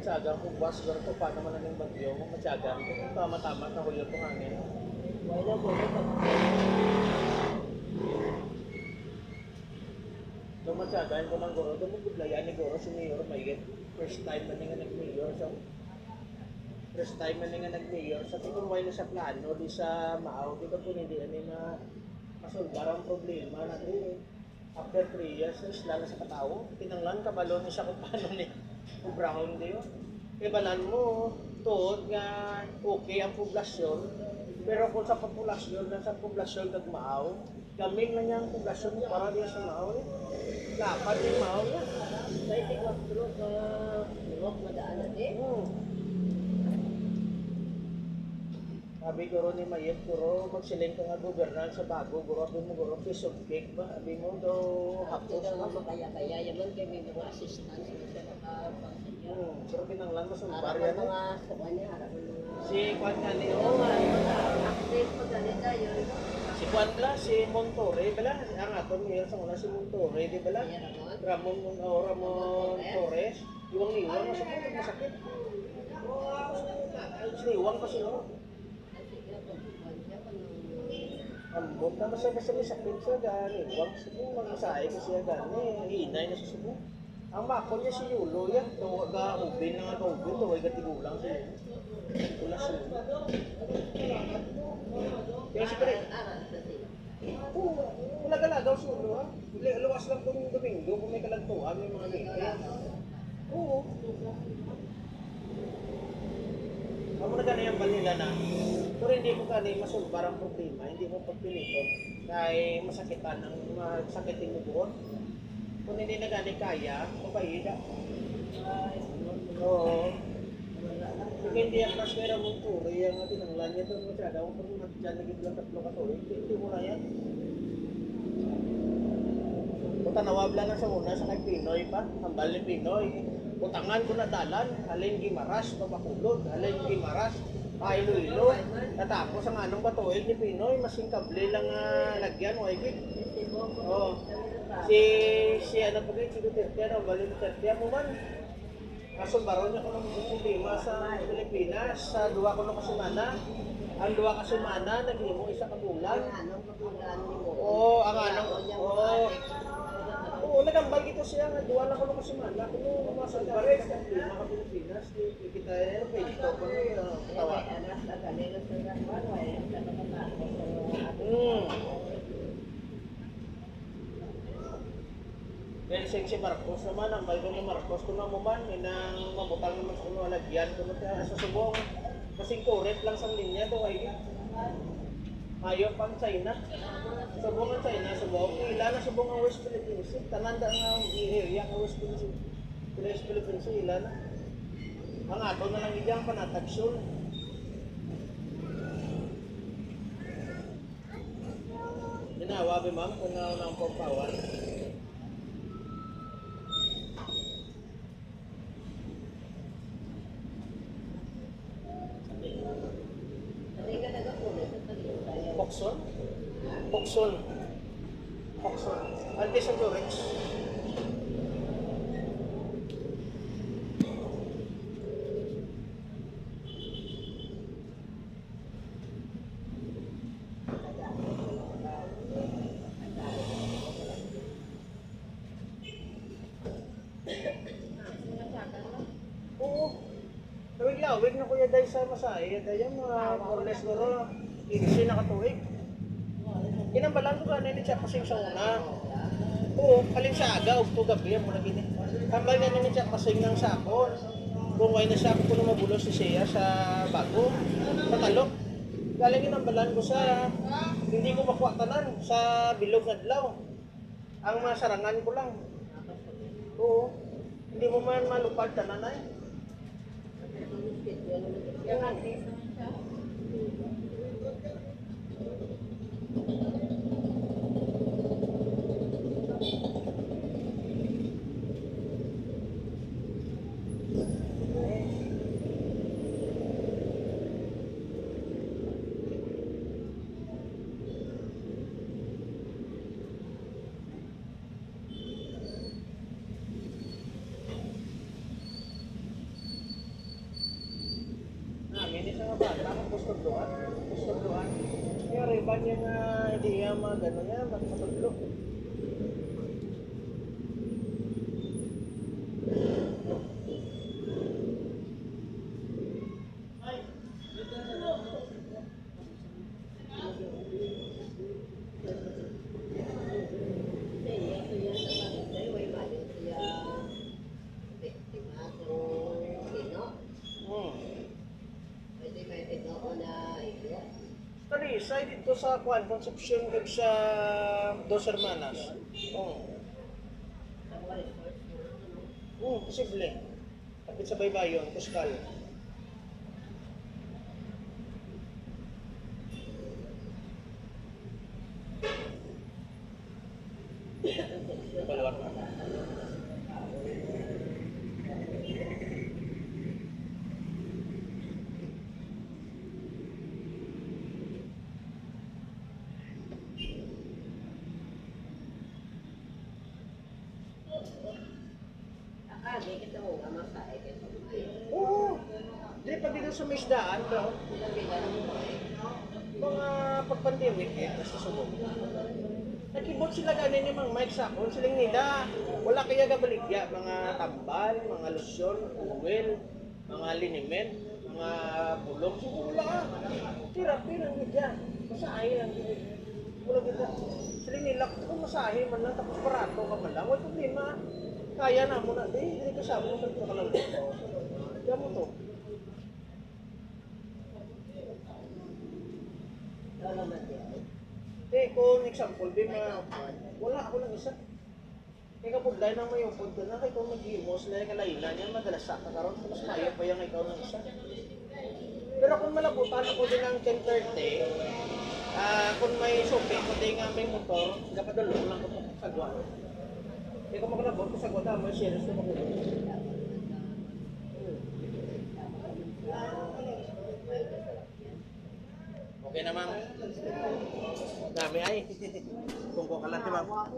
matyagang kubwas, ganito pa naman ang bagyo mo, matyagang. Kung tama-tama na huyo itong hangin. Wala po ito. Doon matyagaan ko ng goro, doon mo gudlayan ni goro, si Mayor Mayet. First time na nga nag-mayor sa... First time na nga nag-mayor sa tinuway na sa plano, di sa Maaw, di ba po hindi na masulbar ang problema natin. After 3 years, lalo sa katao, tinanglan kabalo ni siya kung paano ni kung brown di yun. Ibalan mo, tuod nga okay ang poblasyon, pero kung sa populasyon, sa poblasyon nagmaaw, gaming na niya ang poblasyon para diya sa maaw eh. Lapad yung maaw niya. Sa itigwag tulog, tulog, madaan natin. Sabi ko rin ni Mayet, guro, magsiling ka nga gobernan sa bago, guro, sabi mo, guro, piece of cake ba? Sabi mo daw, Ako hapos daw na. nga makaya-kaya, yaman kay may mga assistants na siya nakapangkanya. Pero pinanglan mo sa Harap barya ang na. mga, sa kanya, harap ang mga... Si Juan nga ni, Oo nga, yung mga active pag ganito yun. si Juan la, si Montore, bala, ang aton ngayon sa una si Montore, di bala? Kaya Ramon. Ramon Torres, iwang-iwang, masakit. Siniwang pa siya. Ambot na basta may sakit siya gani. Huwag siya magmasahe ko siya gani. Hinay na siya subo. Ang mako niya si Yulo yan. Ga ubin na nga ubin. Tuway gatigulang siya. Wala siya. Kaya si Kare. Oo. Wala galagaw si Yulo ha. Luwas lang kung Domingo. Kung may kalagtuan. May mga ganyan. Oo. Ako na gano'n yung balila na, pero hindi mo gano'n masulbar ang problema, hindi mo pagpiliton, kaya masakitan ang masakitin mo buon. Kung hindi na gano'n kaya, mabayida. Oo. Kung hindi ang kaswera mong turi, ang tinanglan niya ito, masyada, kung dyan naging lang tatlo ka turi, hindi mo na yan. Kung tanawab lang sa una, sa kay Pinoy pa, hambal ni Pinoy. Utangan ko na dalan, halin gimaras, papakulod, halin gimaras, Iloilo. Natapos ang anong batuig ni Pinoy, masing kable lang lagyan, o ikik. Oh. Si ano pa rin, si Duterte, ano, Balin Duterte, mo man. Kasulbaron niya ko ng problema sa Pilipinas, sa duwa ko ng kasimana. Ang duwa kasimana, naghimo isa ka bulan. Oo, ang anong, oo. Oo, nagambal ito siya nga, duwa lang ko ng kasimana. Kung masulbaron sa problema ka Pilipinas, kita yan, pwede ito ko na katawa. Then si Marcos naman, ang baldo ni Marcos ko na mo man, inang mabutang naman sa kanya, lagyan ko na kaya sa subong. Kasing current lang sa linya to ay ayaw pang China. Subong ang China, subong. Ila na subong ang West Philippines. Tananda ang area ng West Philippines. West Philippines, ila na. Ang ato na lang idang panatagsul. Ginawa ba ma'am kung naunang pampawan? Pokson? Pokson. Pokson. Anti-Sanjorex. Oo. Tawig na kuya dahil sa masahe. Dahil yung mga corners ko ro, hindi nakatuwig. Ginambalan ko ka na siya kasing sa una. Oo, kalin sa aga, ugto gabi, mo na gini. Tambal nga namin siya kasing ng sakon. Kung may na siya ko na mabulos si Shea sa bago, patalok. Galing ginambalan ko sa, hindi ko makuha tanan sa bilog adlaw. Ang masarangan ko lang. Oo, hindi mo man malupad tanan ay. ini sa mga bata, magpustudloan. Pustudloan. Kaya riban niya nga, hindi yan mga gano'n yan, magpustudlo. Teresa, dito sa Juan Concepcion kag sa Dos Hermanas. Posible. Kapit sa baybayon, Puskal. Kaluar pa. Oo. Di pag dito sa misdaan, bro. Mga pag-pandemic nasa subok. Nakibot sila ganin yung mga mic sa akon. Silang nila, wala kaya gabaligya. Mga tambal, mga lotion, oil, mga liniment, mga bulog. Wala ka. Therapy lang nila. Masahe lang nila. Wala kita. Silang nila, kung masahe man lang, tapos parato ka man lang. Wala problema. Kaya na mo na. Hindi kasama mo sa ka lang. Kaya mo to. Kung example, wala ako lang isa. Kaya kapudlay na may upod ka na, kaya kung mag-himos na yung kalainan yan, madalas sa kakaroon, mas kaya pa yung ikaw ng isa. Pero kung malabutan ako din ng 10:30, kung may supi, kundi nga may motor, kapadulong lang ko sa sagwa. Kaya kung makalabot ko sa sagwa, damo yung serious na makulong. Okay na, ma'am. Dami ay. Kung ko kalat, ma'am.